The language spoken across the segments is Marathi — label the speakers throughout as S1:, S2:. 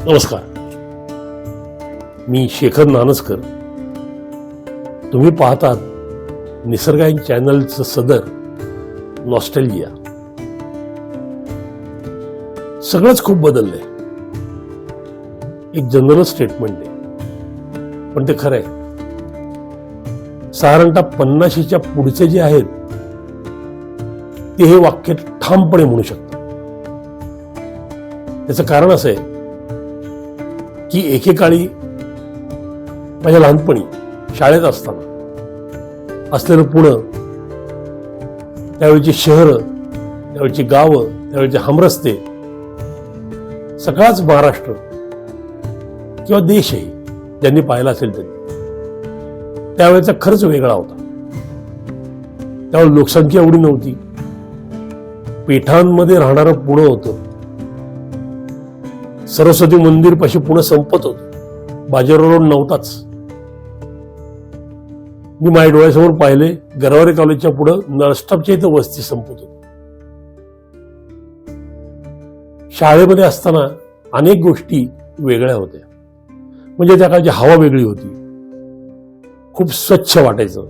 S1: नमस्कार, मी शेखर नानसकर. तुम्ही पाहतात निसर्गायन चॅनलचं सदर नॉस्टॅल्जिया. सगळंच खूप बदललंय, एक जनरल स्टेटमेंट आहे, पण ते खरं आहे. साधारणतः 50च्या पुढचे जे आहेत ते हे वाक्य ठामपणे म्हणू शकतात. त्याचं कारण असं आहे की एकेकाळी माझ्या लहानपणी शाळेत असताना असलेलं पुणं, त्यावेळची शहरं, त्यावेळची गावं, त्यावेळचे हमरस्ते, सगळाच महाराष्ट्र किंवा देशही ज्यांनी पाहिला असेल त्यांनी, त्यावेळेचा खर्च वेगळा होता. त्यावेळी लोकसंख्या एवढी नव्हती. पेठांमध्ये राहणारं पुणं होतं. सरस्वती मंदिर पाशी पुणं संपत होतं. बाजीराव रोड नव्हताच. मी माझ्या डोळ्यासमोर पाहिले, गरवारे कॉलेजच्या पुढं नळस्टॉपच्या इथं वस्ती संपत होती. शाळेमध्ये असताना अनेक गोष्टी वेगळ्या होत्या. म्हणजे त्या काळची हवा वेगळी होती, खूप स्वच्छ वाटायचं.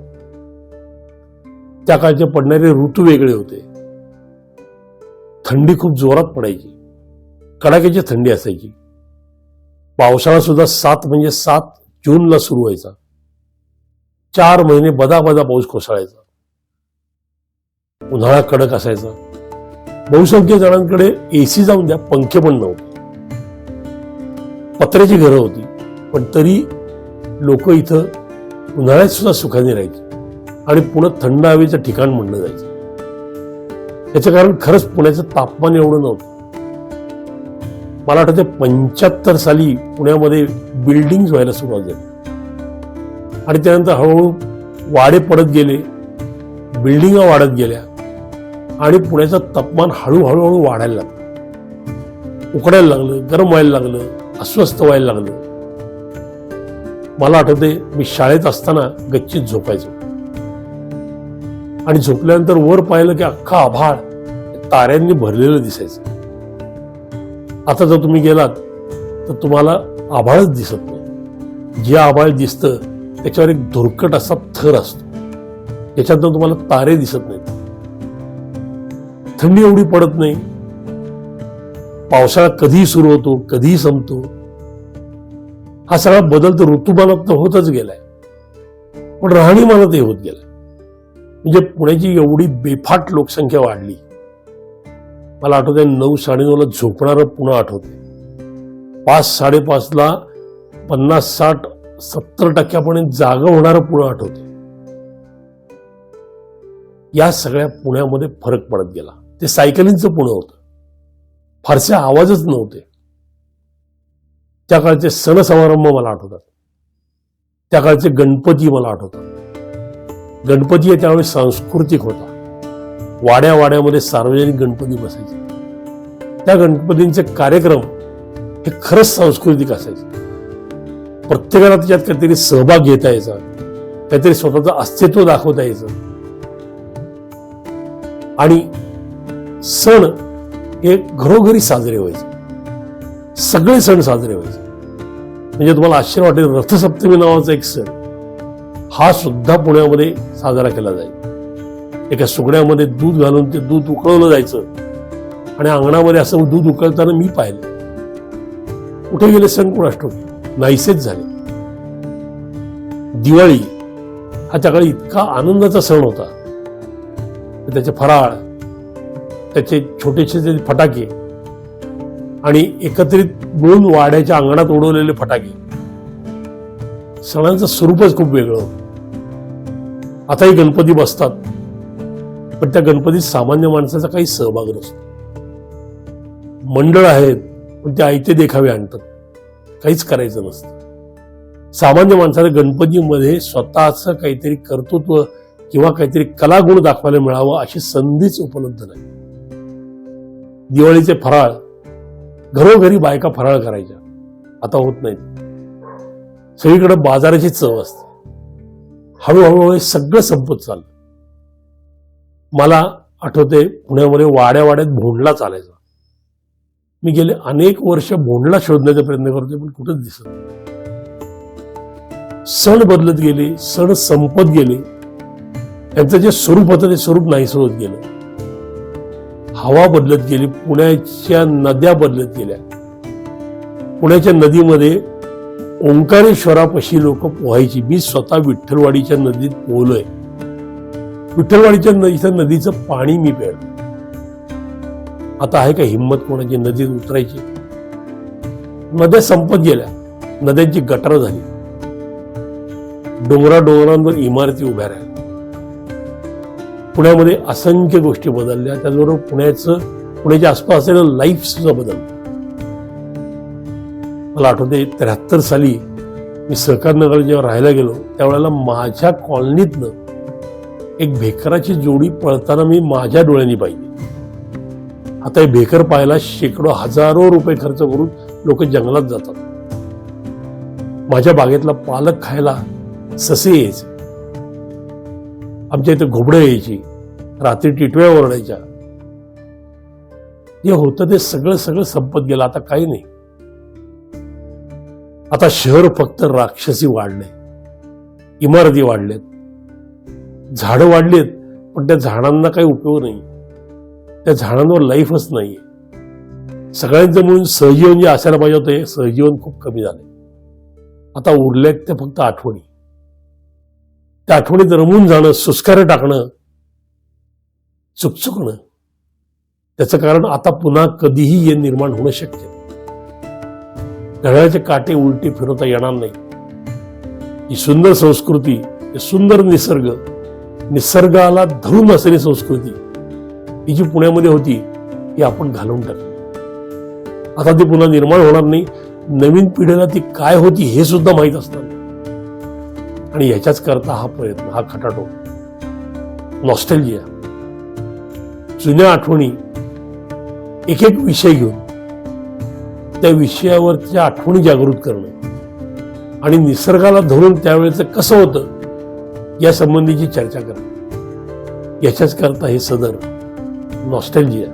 S1: त्या काळचे पडणारे ऋतू वेगळे होते. थंडी खूप जोरात पडायची, कडाक्याची थंडी असायची. पावसाळा सुद्धा 7 जूनला सुरू व्हायचा. 4 महिने बदाबदा पाऊस कोसळायचा. उन्हाळा कडक असायचा. बहुसंख्य जणांकडे एसी जाऊन द्या, पंखे पण नव्हते. पत्र्याची घरं होती, पण तरी लोक इथं उन्हाळ्यात सुद्धा सुखाने राहायचे आणि पुणे थंड हवेचं ठिकाण म्हणलं जायचं. याचं कारण खरंच पुण्याचं तापमान एवढं नव्हतं. मला आठवतं 75 साली पुण्यामध्ये बिल्डिंग व्हायला सुरुवात झाली आणि त्यानंतर हळूहळू वाडे पडत गेले, बिल्डिंगा वाढत गेल्या आणि पुण्याचं तापमान हळूहळू वाढायला लागलं, उकडायला लागलं, गरम व्हायला लागलं, अस्वस्थ व्हायला लागलं. मला आठवते मी शाळेत असताना गच्चीत झोपायचो आणि झोपल्यानंतर वर पाहिलं की अख्खा आभाळ ताऱ्यांनी भरलेलं दिसायचं. आता जर तुम्ही गेलात तर तुम्हाला आभाळच दिसत नाही. जे आभाळ दिसतं त्याच्यावर एक धुरकट असा थर असतो, त्याच्यातून तुम्हाला तारे दिसत नाहीत. थंडी एवढी पडत नाही. पावसाळा कधीही सुरू होतो, कधीही संपतो. हा सगळा बदल तर ऋतुमानात होतच गेलाय, पण राहणीमानातही होत गेलाय. म्हणजे पुण्याची एवढी बेफाट लोकसंख्या वाढली. मला आठवतंय 9-9:30 झोपणारं पुणे आठवते. 5-5:30 50-60-70% जागा होणारं पुणे आठवते. या सगळ्या पुण्यामध्ये फरक पडत गेला. ते सायकलिंगचं पुणे होतं. फारसे आवाजच नव्हते. त्या काळचे सण समारंभ मला आठवतात. त्या काळचे गणपती मला आठवतात. गणपती त्यावेळी सांस्कृतिक होता. वाड्यावाड्यामध्ये सार्वजनिक गणपती बसायचे. त्या गणपतींचे कार्यक्रम हे खरंच सांस्कृतिक असायचे. प्रत्येकाला त्याच्यात काहीतरी सहभाग घेता यायचा, काहीतरी स्वतःचं अस्तित्व दाखवता यायचं. आणि सण हे घरोघरी साजरे व्हायचे. सगळे सण साजरे व्हायचे. म्हणजे तुम्हाला आश्चर्य वाटेल, रथसप्तमी नावाचा एक सण हा सुद्धा पुण्यामध्ये साजरा केला जाईल. एका सुगड्यामध्ये दूध घालून ते दूध उकळवलं जायचं आणि अंगणामध्ये असं दूध उकळताना मी पाहिलं. कुठे गेले सण कोणास ठाऊक, नाहीसेच झाले. दिवाळी हा त्याकाळी इतका आनंदाचा सण होता. त्याचे फराळ, त्याचे छोटेसे फटाके आणि एकत्रित मिळून वाड्याच्या अंगणात उडवलेले फटाके, सणांचं स्वरूपच खूप वेगळं होतं. आताही गणपती बसतात, पण त्या गणपतीत सामान्य माणसाचा काही सहभाग नसतो. मंडळ आहेत, पण ते आयते देखावे आणतात, काहीच करायचं नसतं. सामान्य माणसाला गणपतीमध्ये स्वतःचं काहीतरी कर्तृत्व किंवा काहीतरी कलागुण दाखवायला मिळावं अशी संधीच उपलब्ध नाही. दिवाळीचे फराळ, घरोघरी बायका फराळ करायच्या, आता होत नाहीत. सगळीकडे बाजाराची चव असते. हळूहळू हे सगळं संपत चाललं. मला आठवते पुण्यामध्ये वाड्यावाड्यात भोंडला चालायचा. मी गेले अनेक वर्ष भोंडला शोधण्याचा प्रयत्न करतोय, पण कुठंच दिसत नाही. सण बदलत गेले, सण संपत गेले, त्यांचं जे स्वरूप होतं ते स्वरूप नाहीसं होत गेलं. हवा बदलत गेली, पुण्याच्या नद्या बदलत गेल्या. पुण्याच्या नदीमध्ये ओंकारेश्वरापाशी लोक पोहायची. मी स्वतः विठ्ठलवाडीच्या नदीत पोहलोय. विठ्ठलवाडीच्या इथं नदीचं पाणी मी प्यायलं. आता आहे का हिंमत कोणाची नदीत उतरायची? नद्या संपत गेल्या, नद्यांची गटारं झाली, डोंगरांवर इमारती उभ्या राहिल्या. पुण्यामध्ये असंख्य गोष्टी बदलल्या. त्याचबरोबर पुण्याच्या आसपास असलेलं लाईफ सुद्धा बदललं. मला आठवते 73 साली मी सहकारनगर जेव्हा राहायला गेलो, त्यावेळेला माझ्या कॉलनीतनं एक भेकराची जोडी पळताना मी माझ्या डोळ्यांनी पाहिली. आता हे भेकर पाहायला शेकडो हजारो रुपये खर्च करून लोक जंगलात जातात. माझ्या बागेतला पालक खायला ससे यायचे, आमच्या इथे घोबडं यायची, रात्री टिटव्या ओरडायच्या. जे होतं ते सगळं संपत गेलं. आता काही नाही. आता शहर फक्त राक्षसी वाढले, इमारती वाढलेत, झाडं वाढलेत, पण त्या झाडांना काही उपयोग नाही. त्या झाडांवर लाईफच नाहीये. सगळ्यांचं म्हणून सहजीवन जे असायला पाहिजे होतं, हे सहजीवन खूप कमी झालंय. आता उरल्यात त्या फक्त आठवणी. त्या आठवणीत रमून जाणं, सुस्कारे टाकणं, चुकचुकणं, त्याचं कारण आता पुन्हा कधीही हे निर्माण होणं शक्य नाही. घड्याळाचे काटे उलटे फिरवता येणार नाही. ही सुंदर संस्कृती, हे सुंदर निसर्ग, निसर्गाला धरून असलेली संस्कृती ही जी पुण्यामध्ये होती, ही आपण घालवून टाकली. आता ती पुन्हा निर्माण होणार नाही. नवीन पिढीला ती काय होती हे सुद्धा माहीत असणार नाही. आणि याच्याच करता हा प्रयत्न, हा खटाटोप, नॉस्टॅल्जिया, जुन्या आठवणी, एक एक विषय घेऊन त्या विषयावरच्या आठवणी जागृत करणं आणि निसर्गाला धरून त्यावेळेचं कसं होतं या संबंधीची चर्चा करणं, याच्याच करता हे सदर नॉस्टॅल्जिया.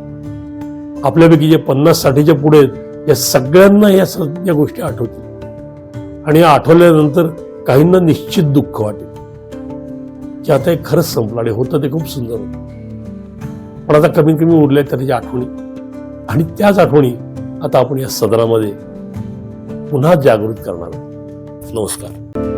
S1: आपल्यापैकी जे 50-60च्या पुढे आहेत, या सगळ्यांना या गोष्टी आठवतील. आणि या आठवल्यानंतर काहींना निश्चित दुःख वाटेल की आता हे खरंच संपलं आणि होतं ते खूप सुंदर होतं. पण आता कमीत कमी उरल्या त्याच्या आठवणी. आणि त्याच आठवणी आता आपण या सदरामध्ये पुन्हा जागृत करणार आहोत. नमस्कार.